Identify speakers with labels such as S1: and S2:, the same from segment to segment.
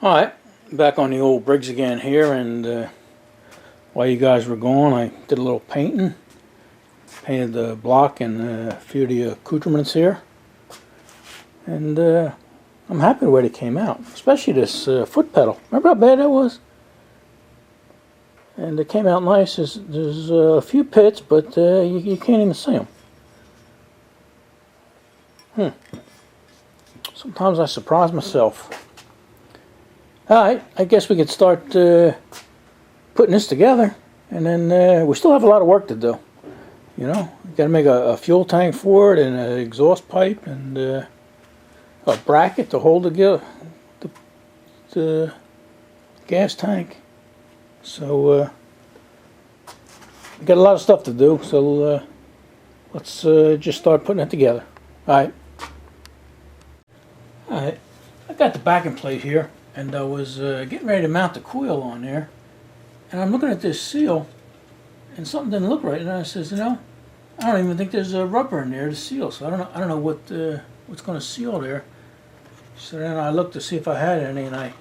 S1: Alright, back on the old Briggs again here, and while you guys were gone I did a little painting. Painted the block and a few of the accoutrements here. And I'm happy with the way they came out, especially this foot pedal. Remember how bad that was? And it came out nice. There's a few pits, but you can't even see them. Sometimes I surprise myself. Alright, I guess we could start putting this together, and then we still have a lot of work to do. You know, you got to make a fuel tank for it, and an exhaust pipe, and a bracket to hold the gas tank. So we got a lot of stuff to do. So let's just start putting it together. Alright. Alright, I got the backing plate here, and I was getting ready to mount the coil on there, and I'm looking at this seal, and something didn't look right, and I says, you know, I don't even think there's a rubber in there to seal, so I don't know what's going to seal there. So then I looked to see if I had any, and I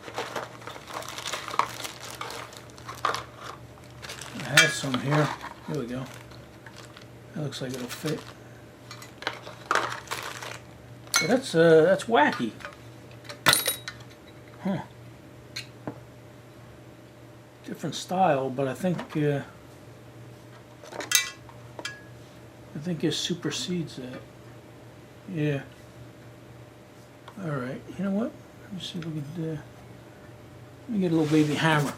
S1: had some here. Here we go. That looks like it'll fit. But that's wacky. Huh. Different style, but I think it supersedes that. Yeah. Alright, you know what? Let me see if we could let me get a little baby hammer.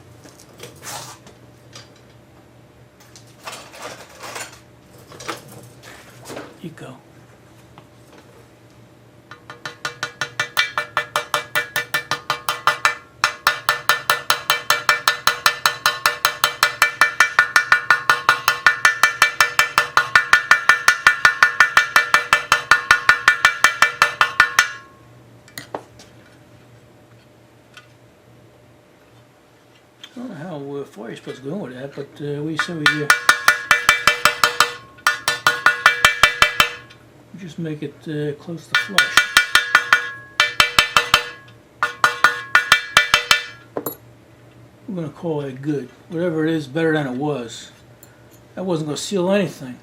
S1: You go. I don't know how far you're supposed to go with that, but we said we just make it close to flush. We're going to call it good. Whatever it is, better than it was. That wasn't going to seal anything.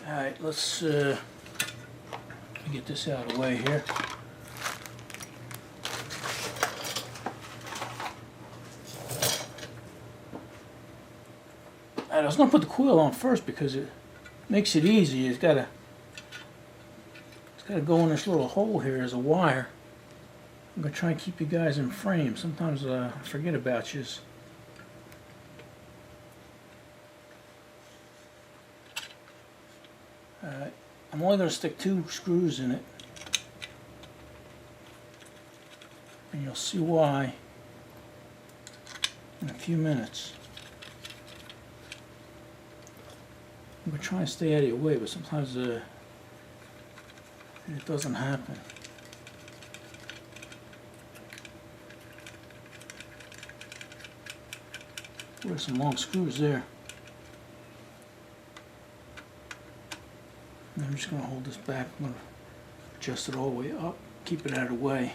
S1: Alright, let's get this out of the way here. I was going to put the coil on first because it makes it easy. It's got to go in this little hole here as a wire. I'm going to try and keep you guys in frame. Sometimes I forget about you. I'm only going to stick 2 screws in it, and you'll see why in a few minutes. I'm going to try and stay out of your way, but sometimes it doesn't happen. There's some long screws there. And I'm just going to hold this back. I'm going to adjust it all the way up, keep it out of the way.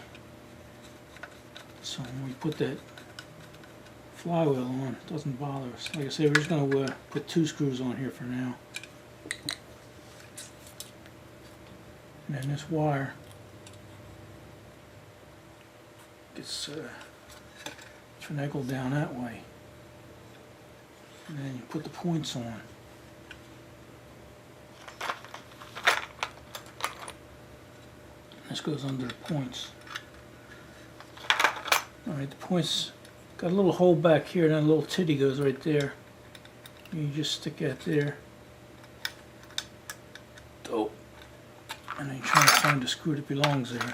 S1: So when we put that flywheel on, it doesn't bother us. Like I say, we're just going to put 2 screws on here for now. And then this wire gets finagled down that way. And then you put the points on. This goes under the points. Alright, the points got a little hole back here, and then a little titty goes right there. You just stick that there. Dope. And then you try to find the screw that belongs there.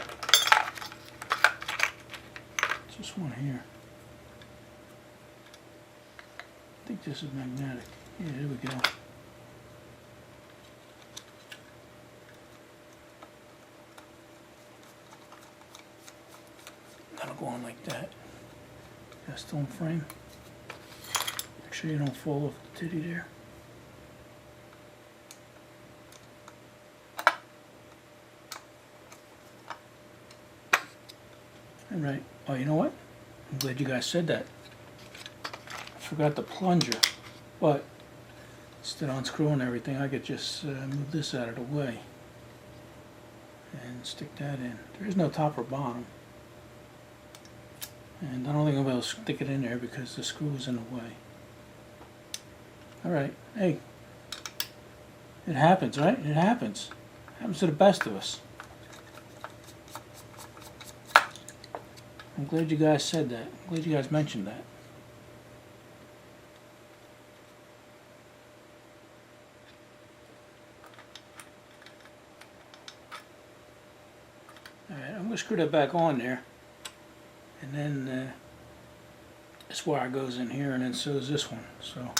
S1: It's this one here. I think this is magnetic. Yeah, there we go. That'll go on like that. That's still in frame. Make sure you don't fall off the titty there. All right. Oh, you know what? I'm glad you guys said that. I forgot the plunger, but instead of unscrewing everything, I could just move this out of the way and stick that in. There is no top or bottom. And I don't think I'm able to stick it in there because the screw is in the way. Alright, hey. It happens, right? It happens. It happens to the best of us. I'm glad you guys said that. I'm glad you guys mentioned that. Alright, I'm going to screw that back on there. And then this wire goes in here, and then so does this one. So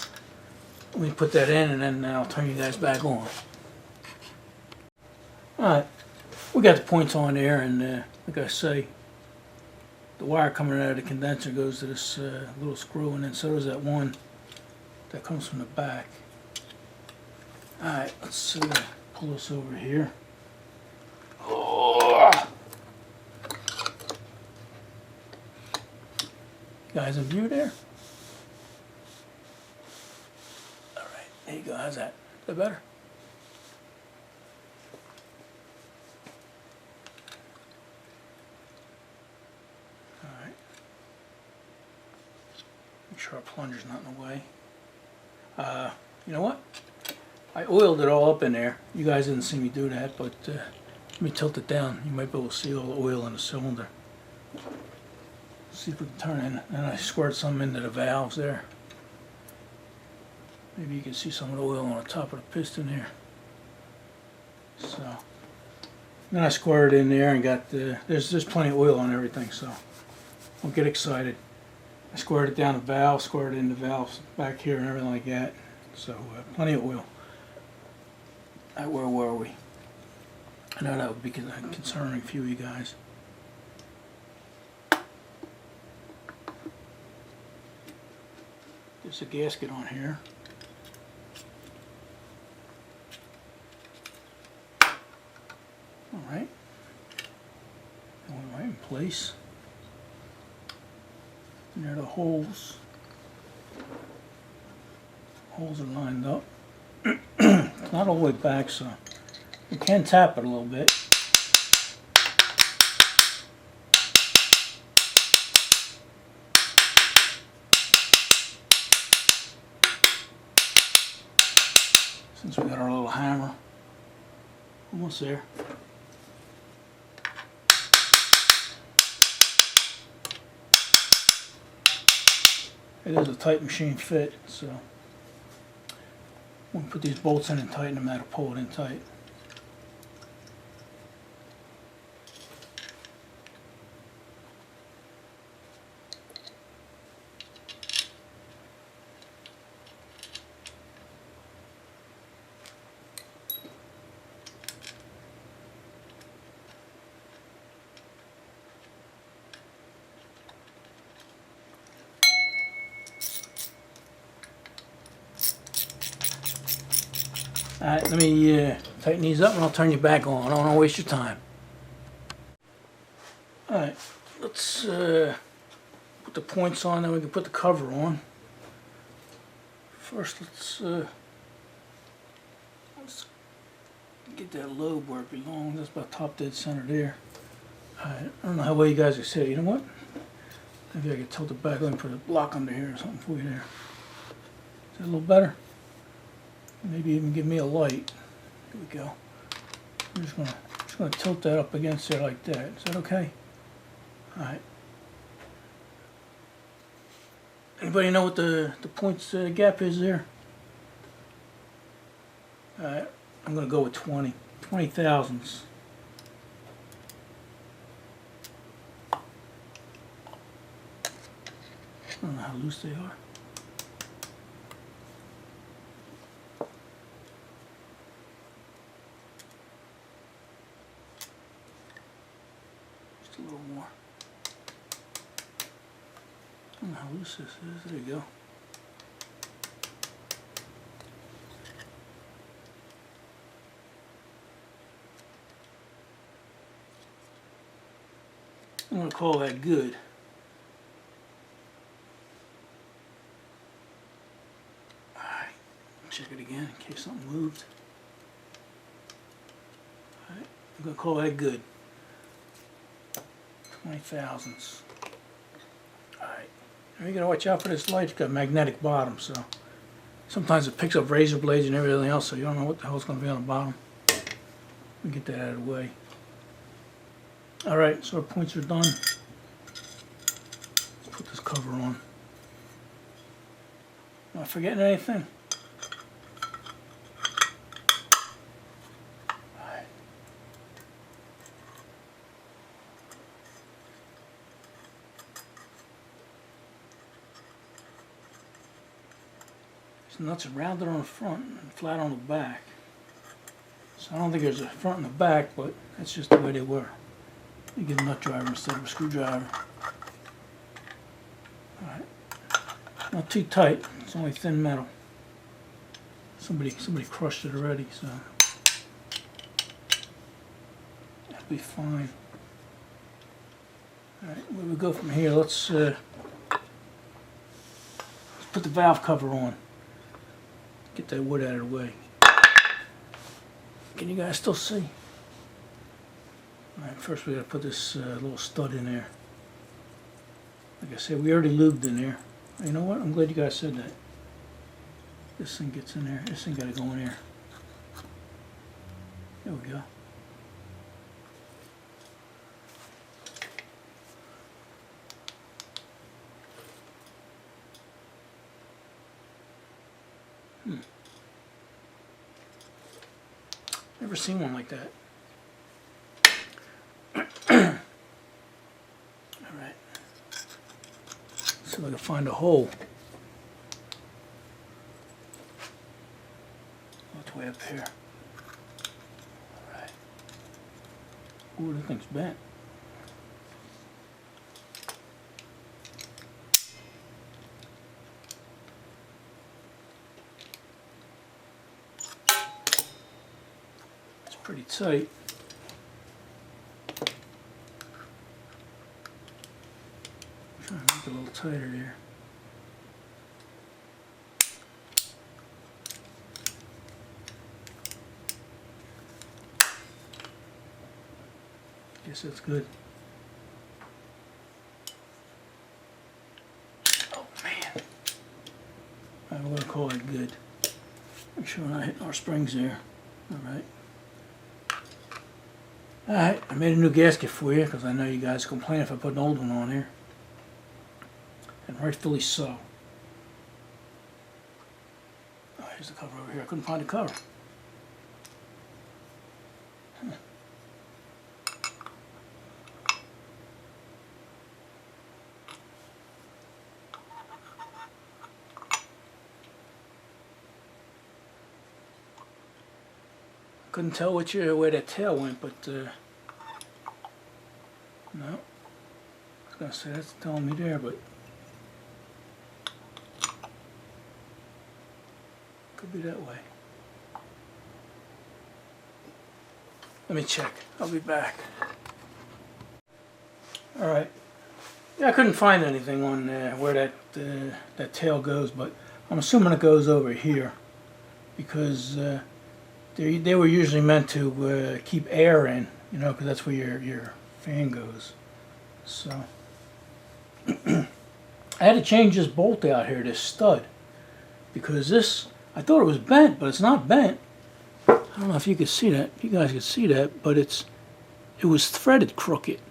S1: let me put that in, and then I'll turn you guys back on. Alright, we got the points on there, and like I say, the wire coming out of the condenser goes to this little screw, and then so does that one that comes from the back. Alright, let's pull this over here. Oh. Guys in view there? Alright, there you go. How's that? Is that better? Alright. Make sure our plunger's not in the way. You know what? I oiled it all up in there. You guys didn't see me do that, but let me tilt it down. You might be able to see all the oil in the cylinder. See if we can turn in, and I squirt some into the valves there. Maybe you can see some of the oil on the top of the piston here. So then I squirted in there and got the, there's plenty of oil on everything, so don't get excited. I squirted it down the valve, squirted in the valves back here and everything like that. So plenty of oil. Alright, where were we? I know that would be concerning a few of you guys. There's a gasket on here. Alright. Going right in place. And there are the holes. Holes are lined up. It's not all the way back, so you can tap it a little bit. Since we got our little hammer. Almost there. It is a tight machine fit, so we'll put these bolts in and tighten them, that'll pull it in tight. Alright, let me tighten these up and I'll turn you back on. I don't want to waste your time. Alright, let's put the points on, then we can put the cover on. First, let's get that lobe where it belongs. That's about top dead center there. Alright, I don't know how well you guys can see it. You know what? Maybe I could tilt it back. Let me put a block under here or something for you there. Is that a little better? Maybe even give me a light. Here we go. I'm just gonna tilt that up against there like that. Is that okay? Alright. Anybody know what the points gap is there? Alright, I'm gonna go with 20. 20 thousandths. I don't know how loose they are. A little more. I don't know how loose this is. There you go. I'm going to call that good. Alright, check it again in case something moved. Alright, I'm going to call that good. 20 thousandths. Alright, now you got to watch out for this light. It's got a magnetic bottom, so sometimes it picks up razor blades and everything else, so you don't know what the hell is going to be on the bottom. Let me get that out of the way. Alright, so our points are done. Let's put this cover on. Am I forgetting anything? Alright. These nuts are rounded on the front and flat on the back. So I don't think there's a front and a back, but that's just the way they were. You get a nut driver instead of a screwdriver. Alright. Not too tight, it's only thin metal. Somebody crushed it already, so that'll be fine. Alright, where we go from here, let's put the valve cover on. Get that wood out of the way. Can you guys still see? Alright, first we gotta put this little stud in there. Like I said, we already lubed in there. You know what? I'm glad you guys said that. This thing gets in there. This thing gotta go in there. There we go. Never seen one like that. Alright. See if I can find a hole. Oh, it's way up here. Alright. Ooh, that thing's bent. It's pretty tight. Trying to make it a little tighter there. Guess that's good. Oh man. I'm going to call it good. Make sure we're not hitting our springs there. Alright. Alright, I made a new gasket for you because I know you guys complain if I put an old one on here. And rightfully so. Oh, here's the cover over here. I couldn't find the cover. Couldn't tell where that tail went, but no. I was gonna say that's telling me there, but could be that way. Let me check. I'll be back. All right. Yeah, I couldn't find anything on where that tail goes, but I'm assuming it goes over here because. They were usually meant to keep air in, you know, because that's where your fan goes. So I had to change this bolt out here, this stud, because this, I thought it was bent, but it's not bent. I don't know if you could see that, if you guys could see that, but it was threaded crooked.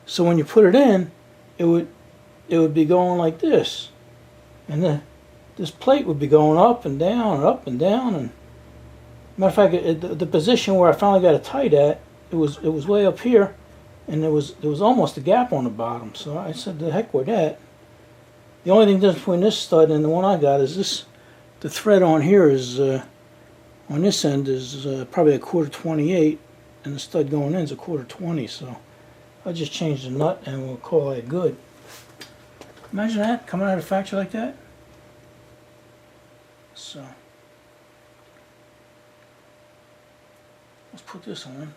S1: So when you put it in, it would be going like this, and this plate would be going up and down and up and down and. Matter of fact, the position where I finally got it tight at, it was way up here, and there was almost a gap on the bottom. So I said, "The heck with that." The only thing different between this stud and the one I got is this: the thread on here is on this end is probably a 1/4 and the stud going in is a 1/4. So I just changed the nut, and we'll call that good. Imagine that coming out of the factory like that. So. Let's put this on.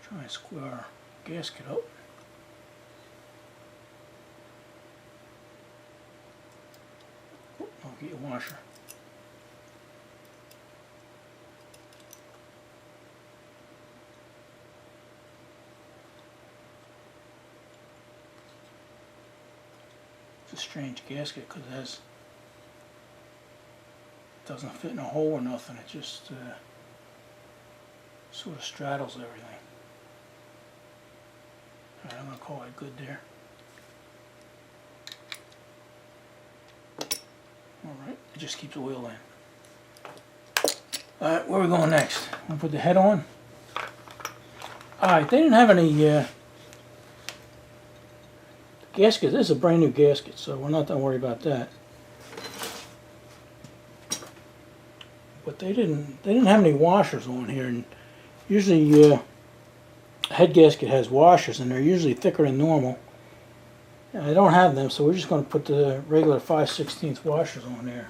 S1: Try and square our gasket up. I'll get your washer. It's a strange gasket because it doesn't fit in a hole or nothing. It just sort of straddles everything. Alright, I'm going to call it good there. Alright, it just keeps the wheel in. Alright, where are we going next? I'm going to put the head on. Alright, they didn't have any gasket. This is a brand new gasket, so we're not going to worry about that. But they didn't have any washers on here, and usually a head gasket has washers, and they're usually thicker than normal. I don't have them, so we're just going to put the regular 5/16 washers on there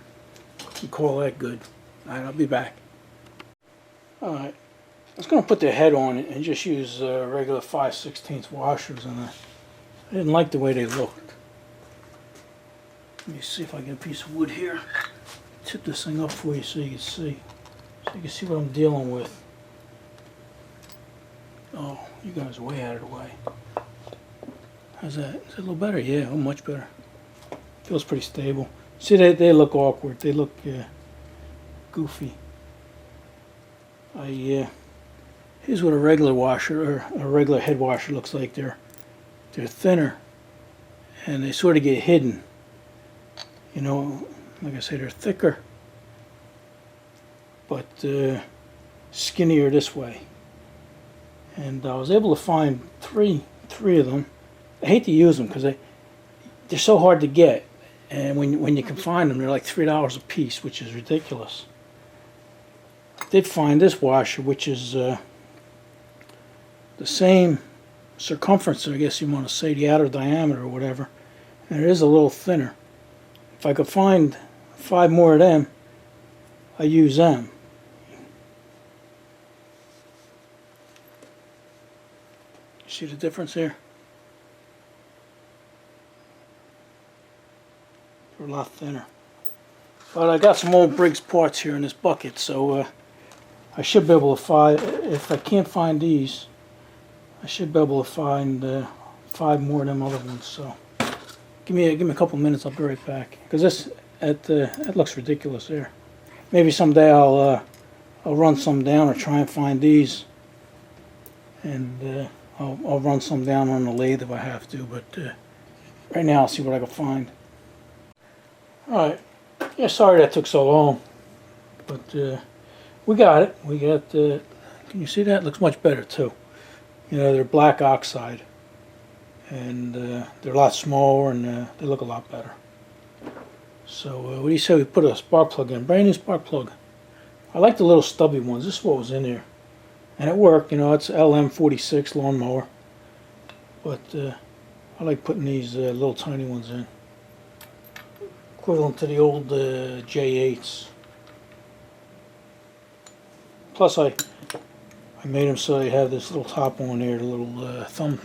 S1: and call that good. Alright, I'll be back. Alright, I was going to put the head on and just use regular 5/16 washers, and I didn't like the way they looked. Let me see if I get a piece of wood here. Tip this thing up for you so you can see. So you can see what I'm dealing with. Oh, you guys are way out of the way. How's that? Is that a little better? Yeah, oh, much better. Feels pretty stable. See, they look awkward. They look goofy. Here's what a regular washer or a regular head washer looks like. They're thinner, and they sort of get hidden. You know, like I say, they're thicker, but skinnier this way. And I was able to find three of them. I hate to use them because they're so hard to get, and when you can find them, they're like $3 a piece, which is ridiculous. I did find this washer, which is the same circumference, I guess you want to say, the outer diameter or whatever, and it is a little thinner. If I could find 5 more of them, I use them. See the difference here? They're a lot thinner. But I got some old Briggs parts here in this bucket, so I should be able to find, if I can't find these, I should be able to find 5 more of them other ones. So give me a couple minutes, I'll be right back. Because that looks ridiculous there. Maybe someday I'll run some down or try and find these, and I'll run some down on the lathe if I have to. But right now I'll see what I can find. Alright, yeah, sorry that took so long, but we got it. We got, can you see that? It looks much better too. You know, they're black oxide, and they're a lot smaller, and they look a lot better. So what do you say we put a spark plug in? Brand new spark plug. I like the little stubby ones. This is what was in there, and it worked. You know, it's LM46 lawnmower, but I like putting these little tiny ones in. Equivalent to the old J8s. Plus I made them so they have this little top on there, the little thumb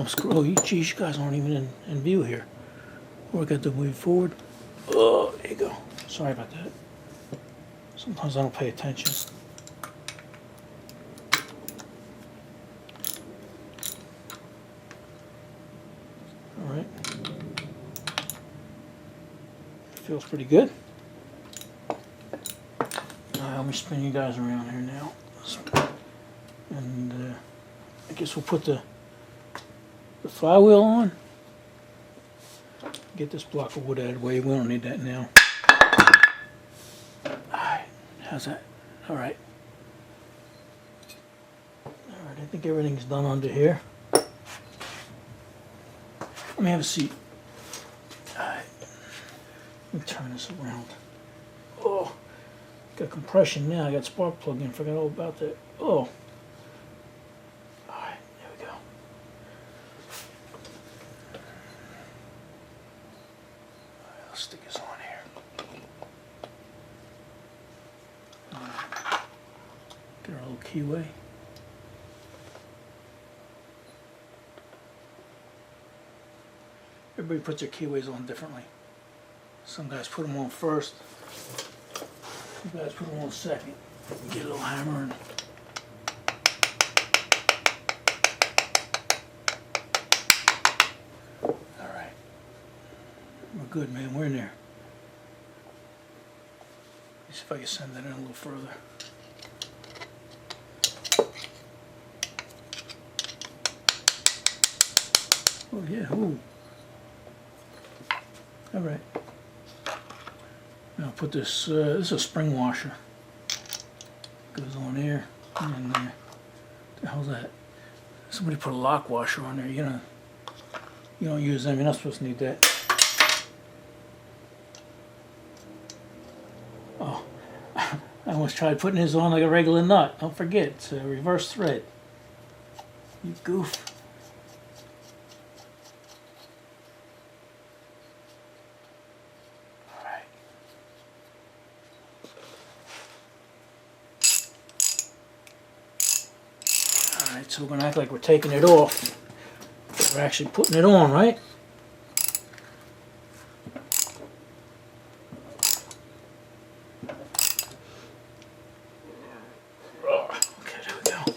S1: screw. Oh, geez, you guys aren't even in view here. What I got to move forward. Oh, there you go. Sorry about that. Sometimes I don't pay attention. All right. Feels pretty good. Let me spin you guys around here now. And I guess we'll put the flywheel on. Get this block of wood out of the way. We don't need that now. Alright, how's that? Alright. Alright, I think everything's done under here. Let me have a seat. Alright. Let me turn this around. Oh, got compression now. I got spark plug in. Forgot all about that. Oh. Alright, there we go. Alright, let's stick this on here. Get our little keyway. Everybody puts their keyways on differently. Some guys put them on first. Some guys put them on second. Get a little hammer and alright. We're good, man. We're in there. Let's see if I can send that in a little further. Oh yeah, ooh. Alright. Now I'll put this, this is a spring washer. Goes on there, and there. What the hell's that? Somebody put a lock washer on there, you don't use them, you're not supposed to need that. Oh, I almost tried putting this on like a regular nut. Don't forget, it's a reverse thread. You goof. So we're going to act like we're taking it off. We're actually putting it on, right? Okay, there we go.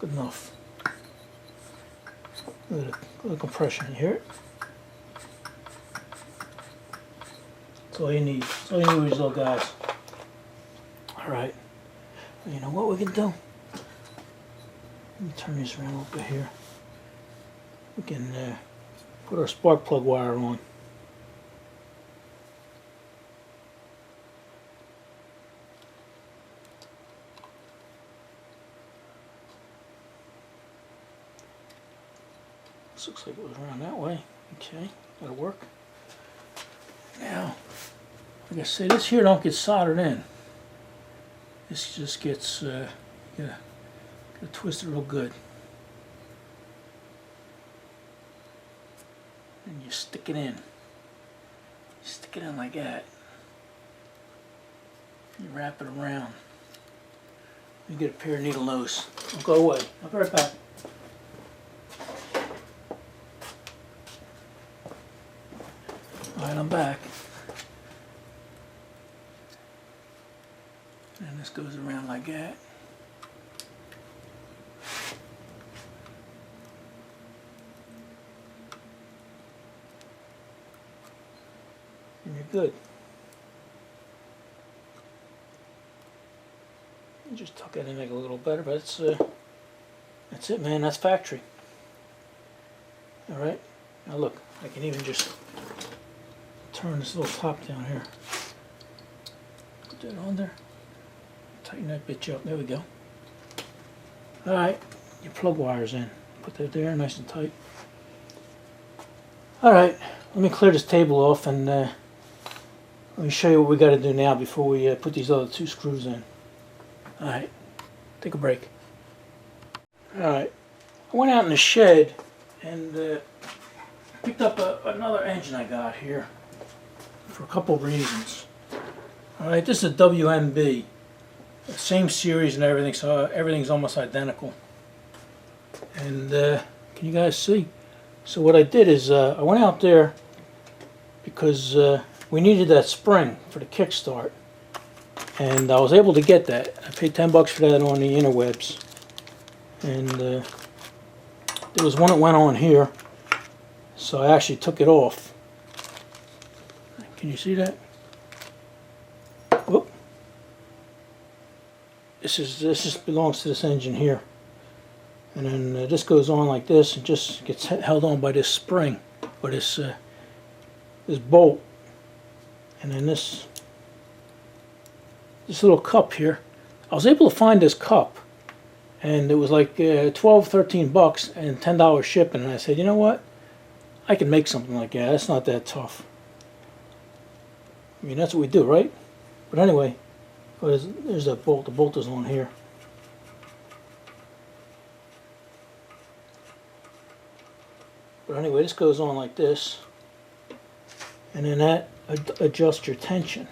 S1: Good enough. A little compression, you hear it? That's all you need. That's all you need with these little guys. Alright. You know what we can do? Let me turn this around a little bit here. We can put our spark plug wire on. This looks like it was around that way. Okay, that'll work. Now, like I said, this here don't get soldered in. This just gets, gotta twist it real good. And you stick it in. You stick it in like that. You wrap it around. You get a pair of needle nose. Don't go away. I'll be right back. Alright, I'm back. And this goes around like that. And you're good. You just tuck it in and make it a little better, but it's that's it, man. That's factory. All right. Now look, I can even just turn this little top down here. Put that on there. Tighten that bitch up. There we go. All right. Your plug wires in. Put that there, nice and tight. All right. Let me clear this table off and. Let me show you what we got to do now before we put these other two screws in. Alright, take a break. Alright, I went out in the shed and picked up another engine I got here for a couple of reasons. Alright, this is a WMB, same series and everything, so everything's almost identical. And can you guys see? So what I did is I went out there because we needed that spring for the kickstart, and I was able to get that. I paid $10 for that on the interwebs, and there was one that went on here, so I actually took it off. Can you see that? Whoop. This just belongs to this engine here, and then this goes on like this and just gets held on by this spring or this bolt. And then this little cup here, I was able to find this cup, and it was like $12, $13 and $10 shipping. And I said, you know what? I can make something like that. That's not that tough. I mean, that's what we do, right? But anyway, there's that bolt. The bolt is on here. But anyway, this goes on like this, and then that adjusts your tension.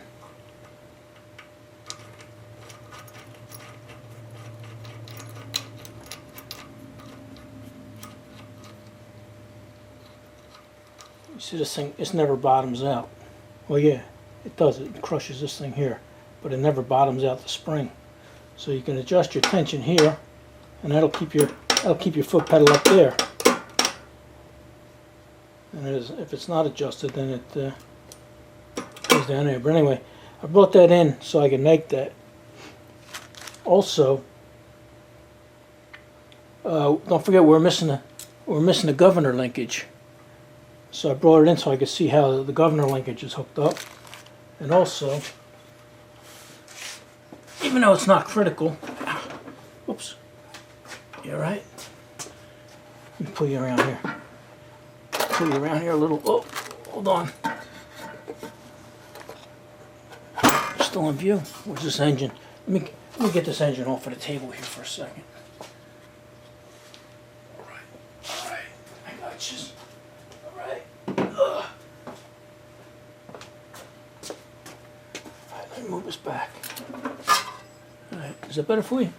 S1: You see this thing, it never bottoms out. Well, yeah, it does. It crushes this thing here, but it never bottoms out the spring. So you can adjust your tension here, and that'll keep your foot pedal up there. And if it's not adjusted, then it goes down there. But anyway, I brought that in so I can make that. Also, don't forget we're missing the governor linkage. So I brought it in so I could see how the governor linkage is hooked up. And also, even though it's not critical, oops, you alright? Let me pull you around here. Pull you around here a little. Oh, hold on. Still in view. Where's this engine? Let me get this engine off of the table here for a second. Alright, I got you. Alright. Alright, let me move this back. Alright, is that better for you?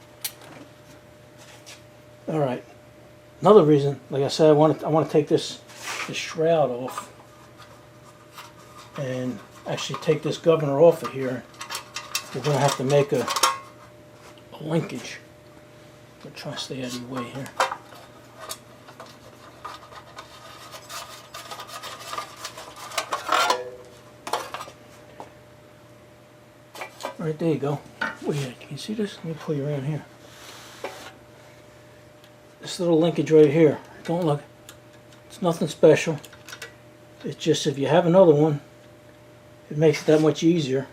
S1: Alright. Another reason, like I said, I want to take this shroud off and actually take this governor off of here. We're going to have to make a linkage. I'm going to try to stay out of your way here. Right, there you go. Wait, can you see this? Let me pull you around here. This little linkage right here. Don't look. It's nothing special. It's just if you have another one, it makes it that much easier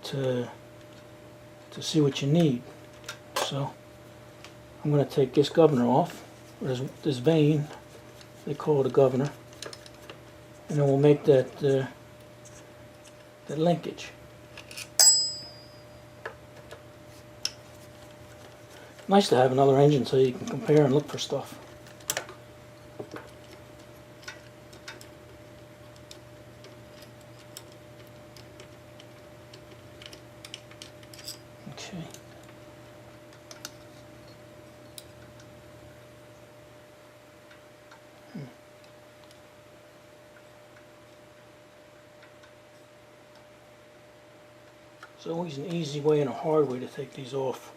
S1: to see what you need. So I'm going to take this governor off, or this vane, they call it a governor, and then we'll make that that linkage. Nice to have another engine so you can compare and look for stuff. Okay. There's always an easy way and a hard way to take these off.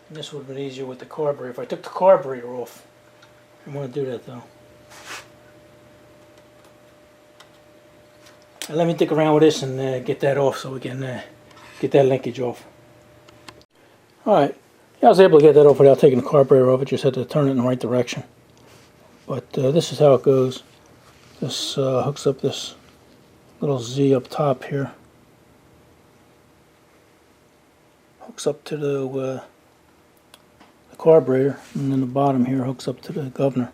S1: And this would have been easier with the carburetor. If I took the carburetor off, I want to do that though. And let me dig around with this and get that off so we can get that linkage off. Alright, yeah, I was able to get that off without taking the carburetor off. I just had to turn it in the right direction. But this is how it goes. This hooks up this little Z up top here. Hooks up to the carburetor, and then the bottom here hooks up to the governor.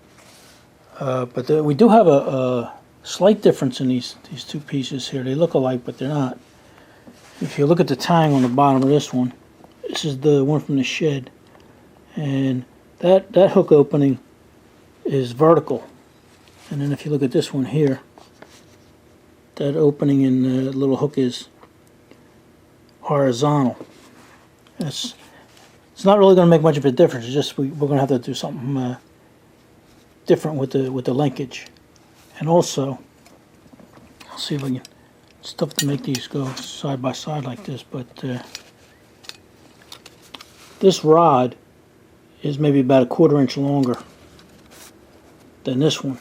S1: But we do have a slight difference in these two pieces here. They look alike, but they're not. If you look at the tang on the bottom of this one, this is the one from the shed, and that hook opening is vertical. And then if you look at this one here, that opening in the little hook is horizontal. It's not really going to make much of a difference. It's just we're going to have to do something different with the linkage. And also, I'll see if I can. It's tough to make these go side by side like this, but this rod is maybe about 1/4 inch longer than this one.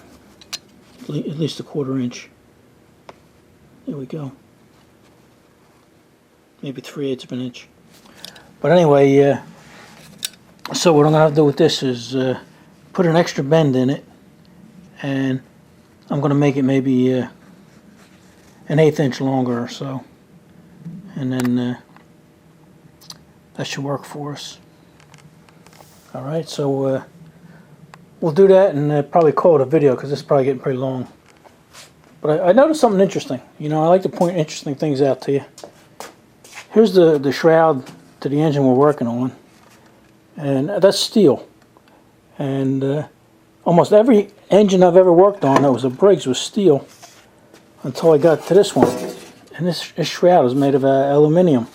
S1: At least 1/4 inch. There we go. Maybe 3/8 of an inch. But anyway, so what I'm going to have to do with this is put an extra bend in it, and I'm going to make it maybe an 1/8 inch longer or so, and then that should work for us. Alright, so we'll do that and probably call it a video because this is probably getting pretty long. But I noticed something interesting. You know, I like to point interesting things out to you. Here's the shroud to the engine we're working on, and that's steel. And almost every engine I've ever worked on that was a Briggs was steel until I got to this one. And this shroud is made of aluminum.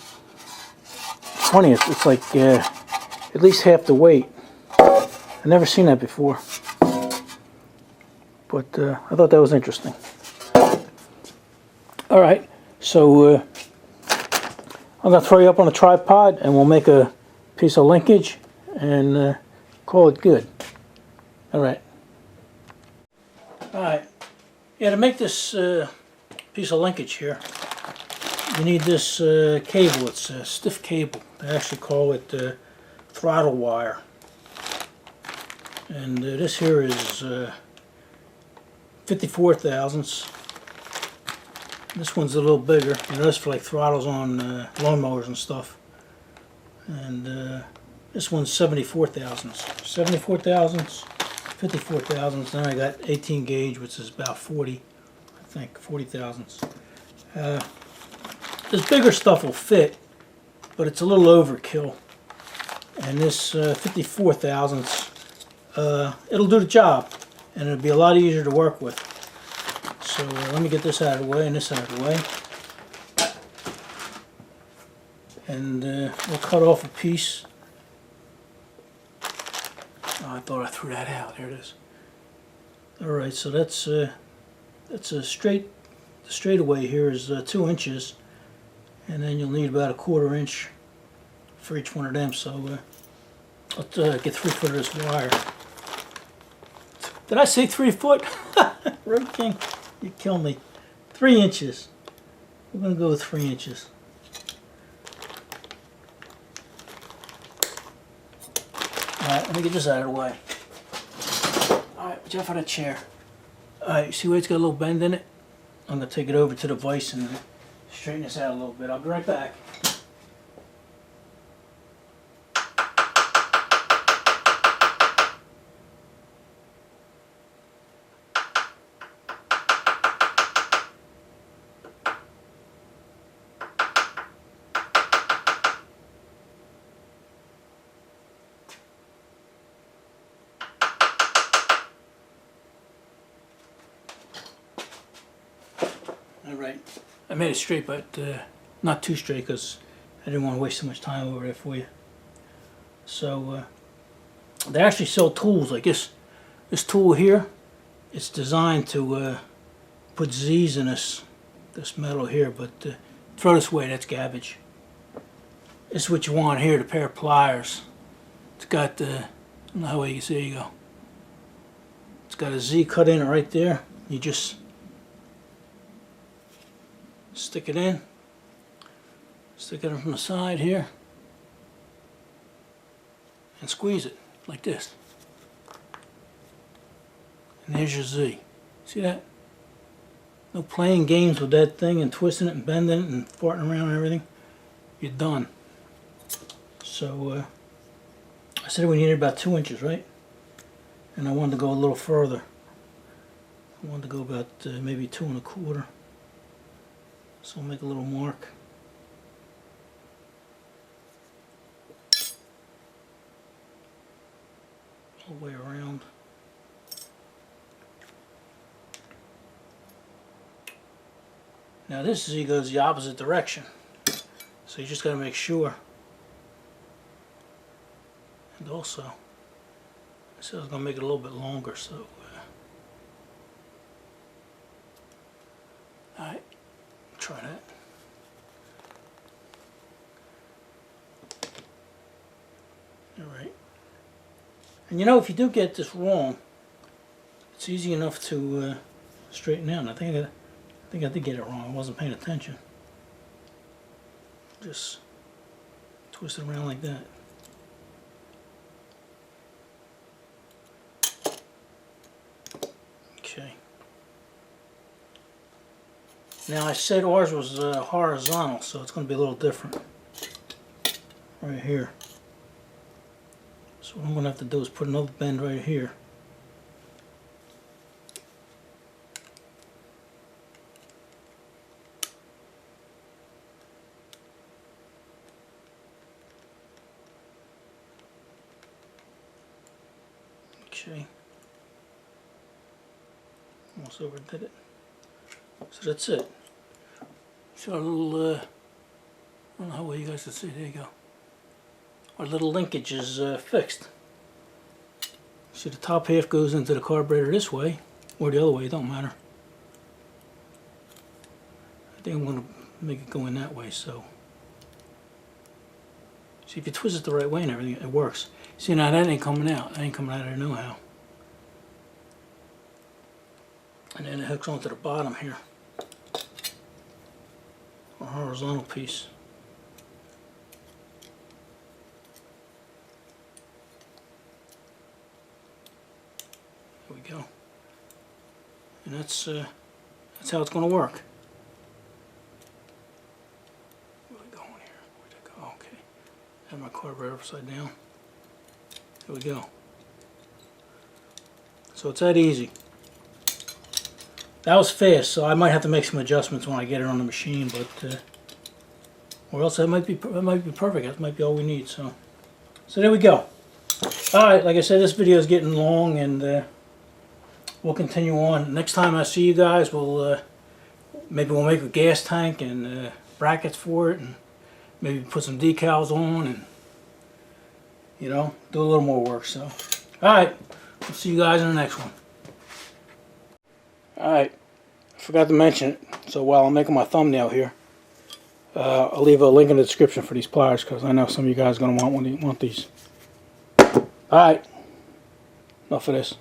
S1: It's funny, it's like at least half the weight. I've never seen that before, but I thought that was interesting. All right, so I'm going to throw you up on a tripod and we'll make a piece of linkage and call it good. All right. All right. Yeah, to make this piece of linkage here, you need this cable. It's a stiff cable. They actually call it throttle wire. And this here is 54 thousandths. This one's a little bigger. You know, that's for like throttles on lawnmowers and stuff. And this one's 74 thousandths. 74 thousandths, 54 thousandths. Then I got 18 gauge, which is about 40, I think, 40 thousandths. This bigger stuff will fit, but it's a little overkill. And this 54 thousandths, it'll do the job, and it'll be a lot easier to work with. So let me get this out of the way and this out of the way. And we'll cut off a piece. Oh, I thought I threw that out. There it is. Alright, so that's a straight, the straightaway here is 2 inches. And then you'll need about a 1/4 inch for each one of them. So let's get 3 foot of this wire. Did I say 3 foot? Road King, you kill me. 3 inches. We're going to go with 3 inches. Alright, let me get this out of the way. Alright, watch out for that chair. Alright, see where it's got a little bend in it? I'm going to take it over to the vise and straighten this out a little bit. I'll be right back. Alright, I made it straight, but not too straight because I didn't want to waste so much time over there for you. So they actually sell tools like this tool here. It's designed to put Z's in this metal here, but throw this away, that's garbage. This is what you want here, the pair of pliers. It's got, I don't know how you can see, there you go. It's got a Z cut in it right there. You just stick it in, stick it in from the side here, and squeeze it like this. And there's your Z. See that? No playing games with that thing and twisting it and bending it and farting around and everything. You're done. So I said we needed about 2 inches, right? And I wanted to go a little further. I wanted to go about maybe 2 1/4. So we'll make a little mark. All the way around. Now this Z goes the opposite direction. So you just got to make sure. And also, I said I was going to make it a little bit longer, so alright. Try that. Alright. And you know, if you do get this wrong, it's easy enough to straighten out. I think I did get it wrong. I wasn't paying attention. Just twist it around like that. Okay. Now I said ours was horizontal, so it's going to be a little different right here. So what I'm going to have to do is put another bend right here. Okay. Almost overdid it. So that's it. So our little, I don't know how well you guys can see, there you go. Our little linkage is fixed. See, the top half goes into the carburetor this way, or the other way, it don't matter. I think I'm going to make it go in that way, so. See, if you twist it the right way and everything, it works. See, now that ain't coming out. That ain't coming out of there no how. And then it hooks onto the bottom here. A horizontal piece. There we go. And that's how it's going to work. Where are we going here? Where'd it go? Okay. Have my carburetor upside down. There we go. So it's that easy. That was fast, so I might have to make some adjustments when I get it on the machine, but or else that might be perfect. That might be all we need. So there we go. All right, like I said, this video is getting long, and we'll continue on. Next time I see you guys, maybe we'll make a gas tank and brackets for it, and maybe put some decals on, and you know, do a little more work. So, all right, we'll see you guys in the next one. Alright, I forgot to mention it, so while I'm making my thumbnail here, I'll leave a link in the description for these pliers, because I know some of you guys are going to want these. Alright, enough of this.